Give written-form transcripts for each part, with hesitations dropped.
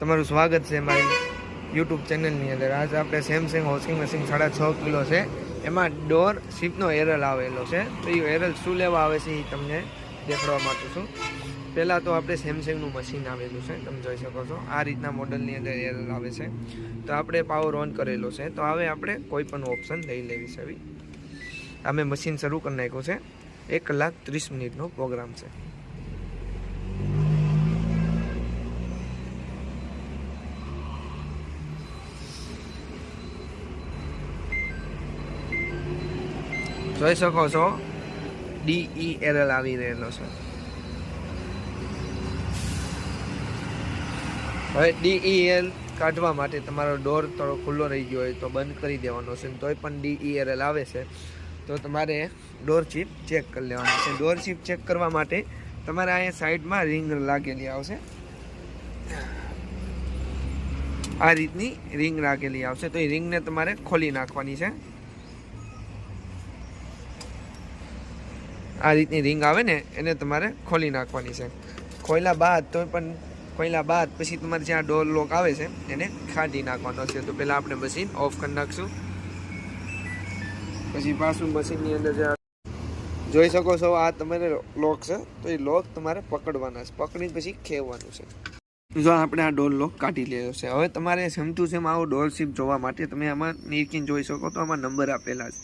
તમારું સ્વાગત છે મારી યુટ્યુબ ચેનલની અંદર. આજ આપણે સેમસંગ વોશિંગ મશીન 6.5 કિલો છે, એમાં ડોર શીપનો એરલ આવેલો છે. તો એ એરલ શું લેવા આવે છે એ તમને દેખાડવા માંગુ છું. પહેલાં તો આપણે સેમસંગનું મશીન આવેલું છે, તમે જોઈ શકો છો. આ રીતના મોડલની અંદર એરલ આવે છે. તો આપણે પાવર ઓન કરેલો છે. તો હવે આપણે કોઈ પણ ઓપ્શન લઈ લેવી છે. અમે મશીન શરૂ કરી નાખ્યું છે. 1 કલાક 30 મિનિટનો પ્રોગ્રામ છે. જોઈ શકો છો DERL આવી રહેલો છે. હવે DERL કાઢવા માટે તમારો ડોર થોડો ખુલ્લો રહી ગયો હોય તો બંધ કરી દેવાનો છે. તોય પણ DERL આવે છે તો તમારે ડોર ચિપ ચેક કરી લેવાની છે. ડોર ચિપ ચેક કરવા માટે તમારે અહીંયા સાઈડમાં રિંગ લાગેલી આવશે. આ રીતની રિંગ લાગેલી આવશે. તો એ રિંગને તમારે ખોલી નાખવાની છે. આ રીતની રિંગ આવે ને એને તમારે ખોલી નાખવાની છે. ખોલ્યા બાદ પછી તમારે જ્યાં ડોર લોક આવે છે એને કાઢી નાખવાનો છે. તો પહેલાં આપણે મશીન ઓફ કરી નાખશું. પછી પાછું મશીનની અંદર જ્યાં જોઈ શકો છો આ તમારે લોક છે, તો એ લોક તમારે પકડવાના છે. પકડીને પછી ખેવવાનું છે. જો આપણે આ ડોર લોક કાઢી લેવો છે. હવે તમારે સમતું છે આવો ડોર શીપ જોવા માટે તમે આમાં નીકળીને જોઈ શકો તો આમાં નંબર આપેલા છે.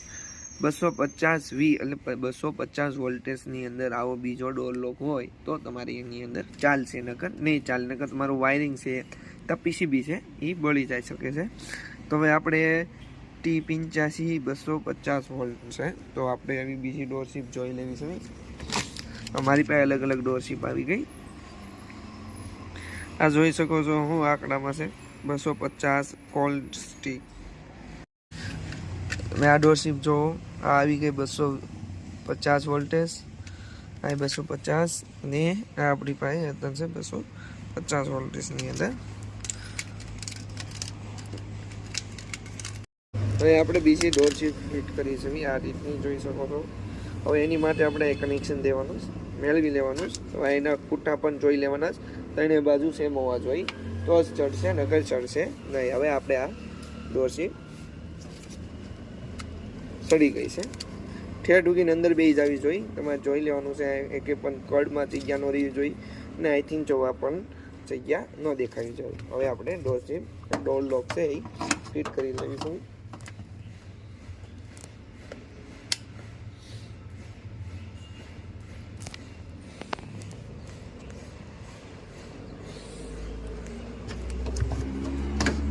250V એટલે 250 વોલ્ટેજની અંદર આવો બીજો ડોર લોક હોય તો તમારી એની અંદર ચાલશે, નકર નહીં ચાલે. નકર તમારું વાયરિંગ છે તો PCB છે એ બળી જાય શકે છે. તો હવે આપણે T85 250 વોલ્ટ છે. તો આપણે આવી બીજી ડોર શીપ જોઈ લેવી છે. અમારી પાસે અલગ અલગ ડોર શીપ આવી ગઈ. આ જોઈ શકો છો હું આંકડામાં છે 250 કોલ્ડ સ્ટીક. તમે આ ડોર શીપ જો આ આવી ગઈ 250 વોલ્ટેજ, આ 250 અને આ આપણી પાસે અત્યારે છે 250 વોલ્ટેજની અંદર. હવે આપણે બીજી ડોર શીપ ફિટ કરી છે આ રીતની જોઈ શકો છો. હવે એની માટે આપણે કનેક્શન દેવાનું મેળવી લેવાનું. હવે એના ખૂટા પણ જોઈ લેવાના. ત્રણે બાજુ સેમ હોવા જોઈએ તો જ ચડશે, નકર ચડશે નહીં. હવે આપણે આ ડોર શીપ ચડી ગઈ છે. ઠેર ઢૂકીને અંદર બેસી જવી જોઈએ. તમારે જોઈ લેવાનું છે એકે પણ કડમાં જગ્યા ન રહેવી જોઈએ અને આઈ થિંક જોવા પણ જગ્યા ન દેખાવી જોઈએ. હવે આપણે ડોર લોક છે એ ફિટ કરી લઈશું.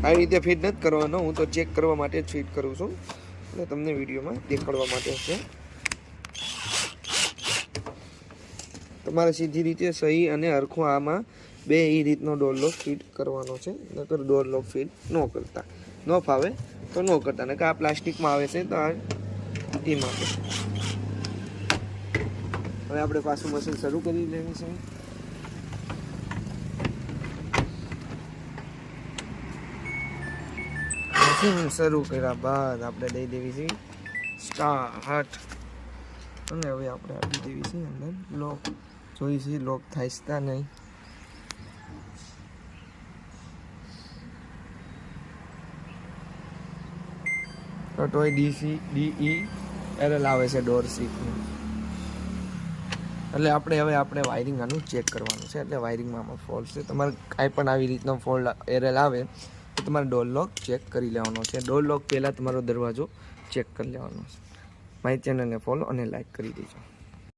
આવી રીતે ફિટ નથી કરવાનો, હું તો ચેક કરવા માટે જ ફિટ કરું છું અને તમને વિડીયોમાં દેખાડવા માટે છે. તમારે સીધી રીતે સહી અને હરખું આમાં બે એ રીતનો ડોર લોક ફિટ કરવાનો છે. નકર ડોર લોક ફિટ ન કરતા, ન ફાવે તો ન કરતા. નકર આ પ્લાસ્ટિકમાં આવે છે તો આ એમાં. હવે આપણે પાછું મશીન શરૂ કરી લેવું છે. શરૂ કર્યા બાદ આપણે દઈ દેવી છે સ્ટાર્ટ અને હવે આપણે આપી દેવી છે અંદર લોક. જોઈ છે લોક થાય નહીં. ટોય DERL આવે છે ડોર શીપનું. એટલે આપણે વાયરિંગ આનું ચેક કરવાનું છે. એટલે વાયરિંગમાં આમાં ફોલ્ટ છે. તમારે કાંઈ પણ આવી રીતનો ફોલ્ટ એરલ આવે તો તમારે ડોર લોક ચેક કરી લેવાનો છે. ડોર લોક પહેલાં તમારો દરવાજો ચેક કરી લેવાનો છે. મારી ચેનલને ફોલો અને લાઈક કરી દેજો.